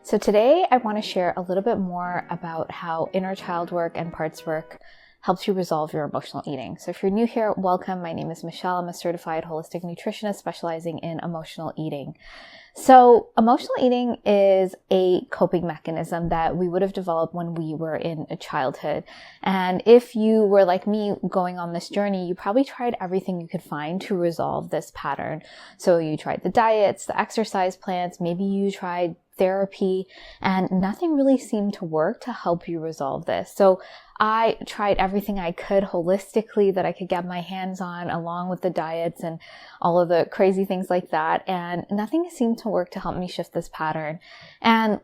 So today I want to share a little bit more about how inner child work and parts work helps you resolve your emotional eating. So if you're new here, welcome. My name is Michelle. I'm a certified holistic nutritionist specializing in emotional eating. So emotional eating is a coping mechanism that we would have developed when we were in a childhood. And if you were like me going on this journey, you probably tried everything you could find to resolve this pattern. So you tried the diets, the exercise plans, maybe you tried therapy, and nothing really seemed to work to help you resolve this. So I tried everything I could holistically that I could get my hands on, along with the diets and all of the crazy things like that. And nothing seemed to work to help me shift this pattern. And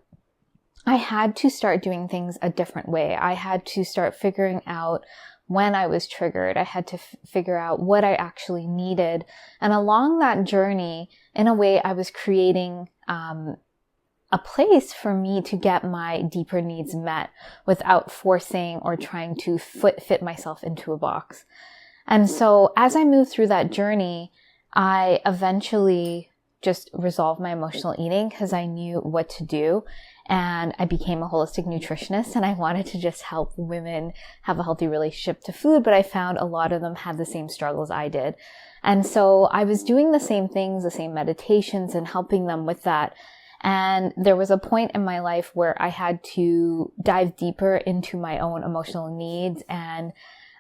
I had to start doing things a different way. I had to start figuring out when I was triggered. I had to figure out what I actually needed. And along that journey, in a way, I was creating a place for me to get my deeper needs met without forcing or trying to fit myself into a box. And so as I moved through that journey, I eventually just resolved my emotional eating because I knew what to do. And I became a holistic nutritionist, and I wanted to just help women have a healthy relationship to food, but I found a lot of them had the same struggles I did. And so I was doing the same things, the same meditations, and helping them with that. And there was a point in my life where I had to dive deeper into my own emotional needs and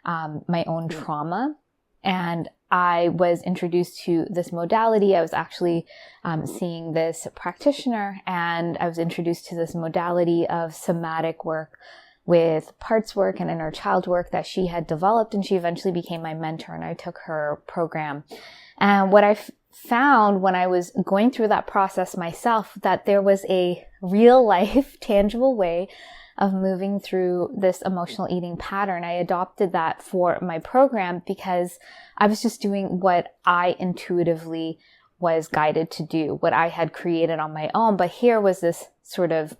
my own trauma. And I was introduced to this modality. I was actually seeing this practitioner, and I was introduced to this modality of somatic work with parts work and inner child work that she had developed. And she eventually became my mentor, and I took her program. And what I found when I was going through that process myself, that there was a real life, tangible way of moving through this emotional eating pattern. I adopted that for my program because I was just doing what I intuitively was guided to do, what I had created on my own. But here was this sort of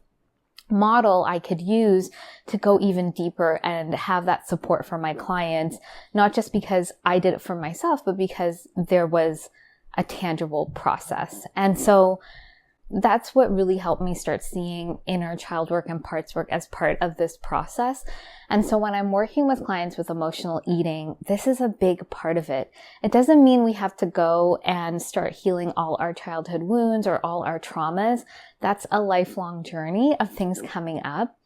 model I could use to go even deeper and have that support for my clients, not just because I did it for myself, but because there was a tangible process. And so that's what really helped me start seeing inner child work and parts work as part of this process. And so when I'm working with clients with emotional eating, this is a big part of it. It doesn't mean we have to go and start healing all our childhood wounds or all our traumas. That's a lifelong journey of things coming up.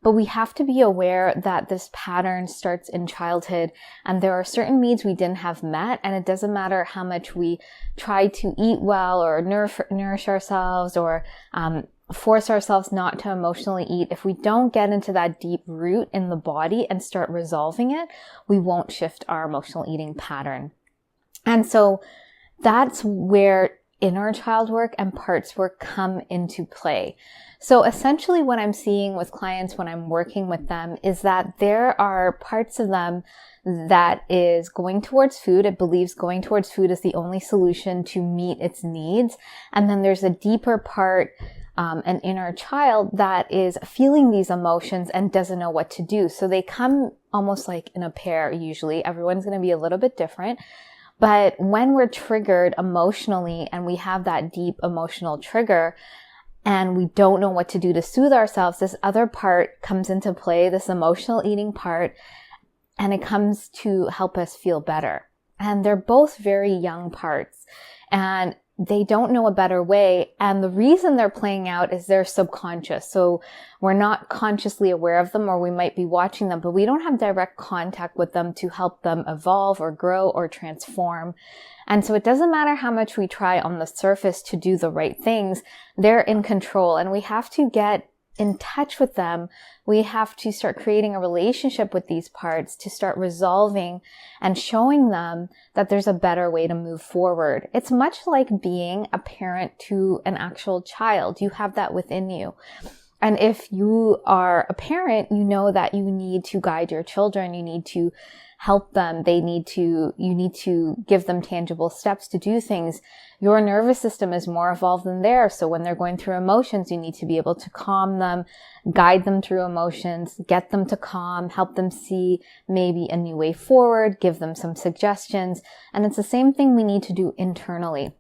But we have to be aware that this pattern starts in childhood, and there are certain needs we didn't have met, and it doesn't matter how much we try to eat well or nourish ourselves or force ourselves not to emotionally eat. If we don't get into that deep root in the body and start resolving it, we won't shift our emotional eating pattern. And so that's where inner child work and parts work come into play. So essentially what I'm seeing with clients when I'm working with them is that there are parts of them that is going towards food. It believes going towards food is the only solution to meet its needs. And then there's a deeper part, an inner child that is feeling these emotions and doesn't know what to do. So they come almost like in a pair usually. Everyone's going to be a little bit different. But when we're triggered emotionally and we have that deep emotional trigger and we don't know what to do to soothe ourselves, this other part comes into play, this emotional eating part, and it comes to help us feel better. And they're both very young parts, and they don't know a better way. And the reason they're playing out is they're subconscious. So we're not consciously aware of them, or we might be watching them, but we don't have direct contact with them to help them evolve or grow or transform. And so it doesn't matter how much we try on the surface to do the right things, they're in control, and we have to get in touch with them. We have to start creating a relationship with these parts to start resolving and showing them that there's a better way to move forward. It's much like being a parent to an actual child. You have that within you. And if you are a parent, you know that you need to guide your children. You need to help them. You need to give them tangible steps to do things. Your nervous system is more evolved than theirs. So when they're going through emotions, you need to be able to calm them, guide them through emotions, get them to calm, help them see maybe a new way forward, give them some suggestions. And it's the same thing we need to do internally.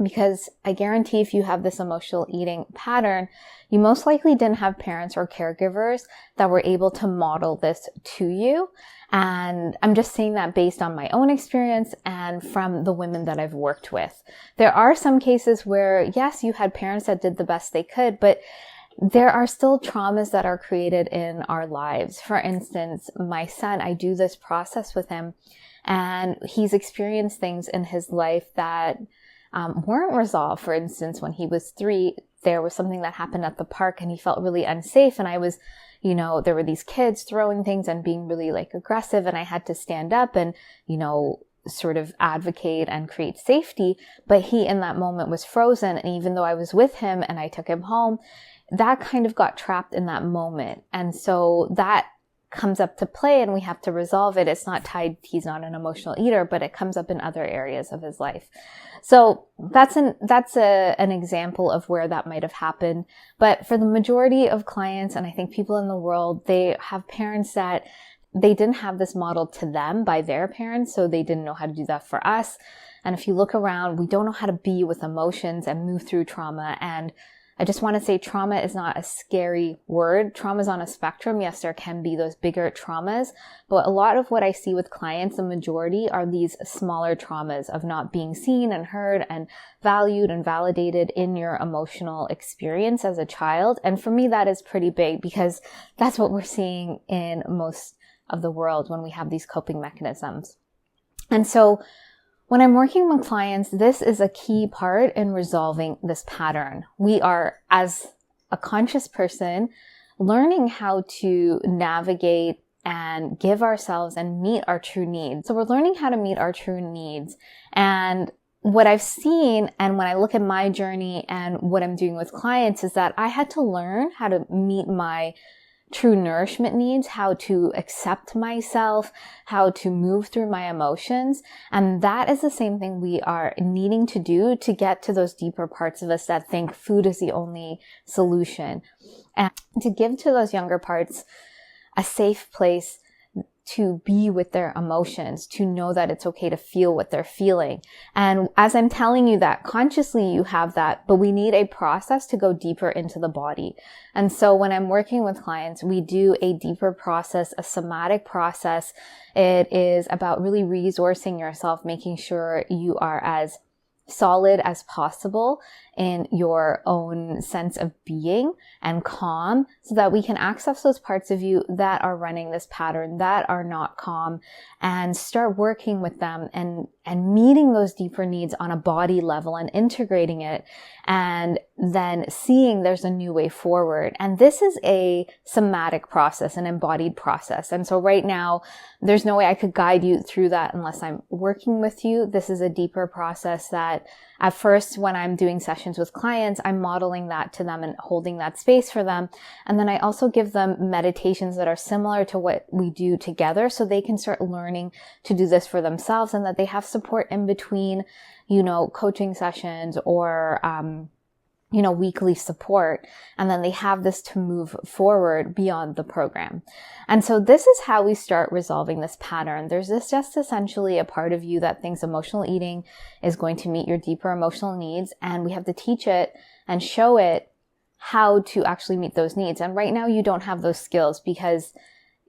Because I guarantee if you have this emotional eating pattern, you most likely didn't have parents or caregivers that were able to model this to you. And I'm just saying that based on my own experience and from the women that I've worked with. There are some cases where, yes, you had parents that did the best they could, but there are still traumas that are created in our lives. For instance, my son, I do this process with him, and he's experienced things in his life that weren't resolved. For instance, when he was 3, there was something that happened at the park and he felt really unsafe. And I was, there were these kids throwing things and being really aggressive, and I had to stand up and, sort of advocate and create safety. But he in that moment was frozen. And even though I was with him and I took him home, that kind of got trapped in that moment. And so that comes up to play and we have to resolve it. It's not tied, he's not an emotional eater, but it comes up in other areas of his life. So that's an example of where that might have happened. But for the majority of clients, and I think people in the world, they have parents that they didn't have this modeled to them by their parents, so they didn't know how to do that for us. And if you look around, we don't know how to be with emotions and move through trauma. And I just want to say trauma is not a scary word. Trauma is on a spectrum. Yes, there can be those bigger traumas, but a lot of what I see with clients, the majority are these smaller traumas of not being seen and heard and valued and validated in your emotional experience as a child. And for me, that is pretty big because that's what we're seeing in most of the world when we have these coping mechanisms. And so when I'm working with clients, this is a key part in resolving this pattern. We are, as a conscious person, learning how to navigate and give ourselves and meet our true needs. So we're learning how to meet our true needs. And what I've seen, and when I look at my journey and what I'm doing with clients, is that I had to learn how to meet my true nourishment needs, how to accept myself, how to move through my emotions. And that is the same thing we are needing to do to get to those deeper parts of us that think food is the only solution. And to give to those younger parts a safe place to be with their emotions, to know that it's okay to feel what they're feeling. And as I'm telling you that, consciously you have that, but we need a process to go deeper into the body. And so when I'm working with clients, we do a deeper process, a somatic process. It is about really resourcing yourself, making sure you are as solid as possible in your own sense of being and calm, so that we can access those parts of you that are running this pattern, that are not calm, and start working with them and meeting those deeper needs on a body level and integrating it, and then seeing there's a new way forward. And this is a somatic process, an embodied process. And so right now, there's no way I could guide you through that unless I'm working with you. This is a deeper process that at first, when I'm doing sessions with clients, I'm modeling that to them and holding that space for them. And then I also give them meditations that are similar to what we do together, so they can start learning to do this for themselves, and that they have support in between, coaching sessions or, weekly support. And then they have this to move forward beyond the program. And so this is how we start resolving this pattern. There's just essentially a part of you that thinks emotional eating is going to meet your deeper emotional needs. And we have to teach it and show it how to actually meet those needs. And right now you don't have those skills because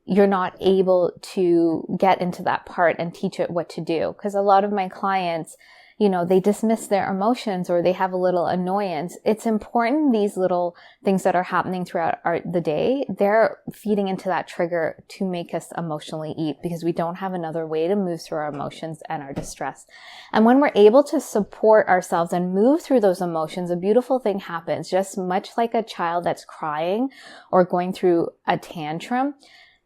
you're not able to get into that part and teach it what to do. Because a lot of my clients, they dismiss their emotions or they have a little annoyance. It's important, these little things that are happening throughout the day, they're feeding into that trigger to make us emotionally eat, because we don't have another way to move through our emotions and our distress. And when we're able to support ourselves and move through those emotions, a beautiful thing happens. Just much like a child that's crying or going through a tantrum,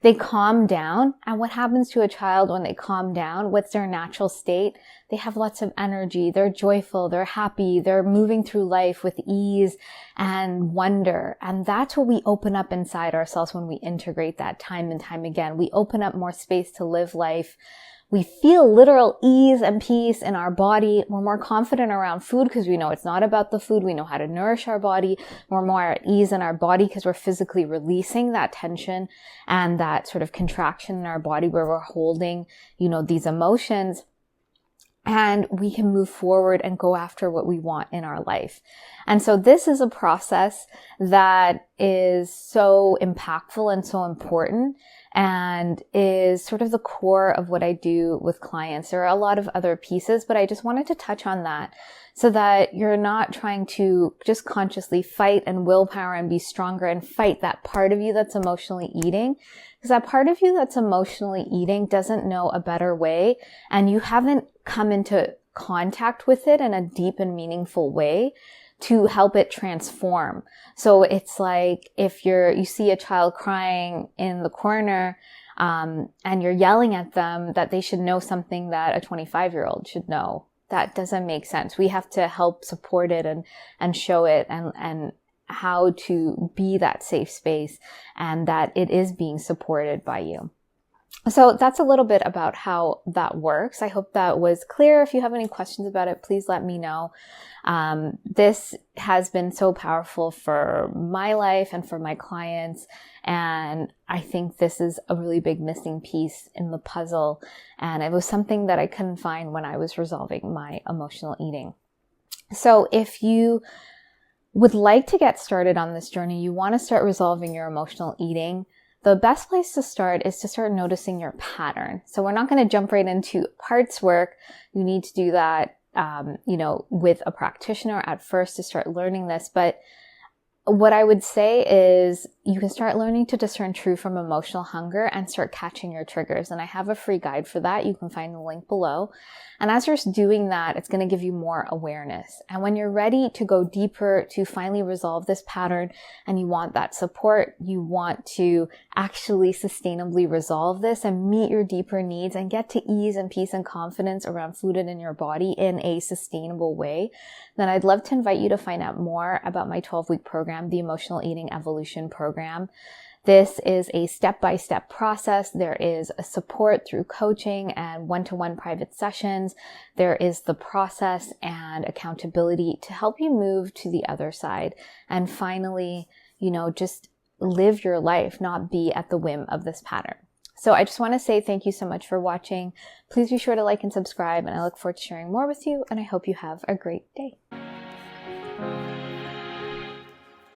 they calm down. And what happens to a child when they calm down? What's their natural state? They have lots of energy. They're joyful. They're happy. They're moving through life with ease and wonder. And that's what we open up inside ourselves when we integrate that time and time again. We open up more space to live life. We feel literal ease and peace in our body. We're more confident around food because we know it's not about the food. We know how to nourish our body. We're more at ease in our body because we're physically releasing that tension and that sort of contraction in our body where we're holding, these emotions. and we can move forward and go after what we want in our life. And so this is a process that is so impactful and so important and is sort of the core of what I do with clients. There are a lot of other pieces, but I just wanted to touch on that so that you're not trying to just consciously fight and willpower and be stronger and fight that part of you that's emotionally eating. Because that part of you that's emotionally eating doesn't know a better way, and you haven't come into contact with it in a deep and meaningful way to help it transform. So it's like if you see a child crying in the corner, and you're yelling at them that they should know something that a 25-year-old should know. That doesn't make sense. We have to help support it and show it and how to be that safe space and that it is being supported by you. So that's a little bit about how that works. I hope that was clear. If you have any questions about it, please let me know. This has been so powerful for my life and for my clients. And I think this is a really big missing piece in the puzzle. And it was something that I couldn't find when I was resolving my emotional eating. So if you would like to get started on this journey, you want to start resolving your emotional eating, the best place to start is to start noticing your pattern. So we're not going to jump right into parts work. You need to do that, with a practitioner at first to start learning this. But what I would say is you can start learning to discern true from emotional hunger and start catching your triggers. And I have a free guide for that. You can find the link below. And as you're doing that, it's going to give you more awareness. And when you're ready to go deeper to finally resolve this pattern and you want that support, you want to actually sustainably resolve this and meet your deeper needs and get to ease and peace and confidence around food and in your body in a sustainable way, then I'd love to invite you to find out more about my 12-week program, the Emotional Eating Evolution Program. This is a step-by-step process. There is a support through coaching and one-to-one private sessions. There is the process and accountability to help you move to the other side. And finally, just live your life, not be at the whim of this pattern. So I just want to say thank you so much for watching. Please be sure to like and subscribe, and I look forward to sharing more with you, and I hope you have a great day.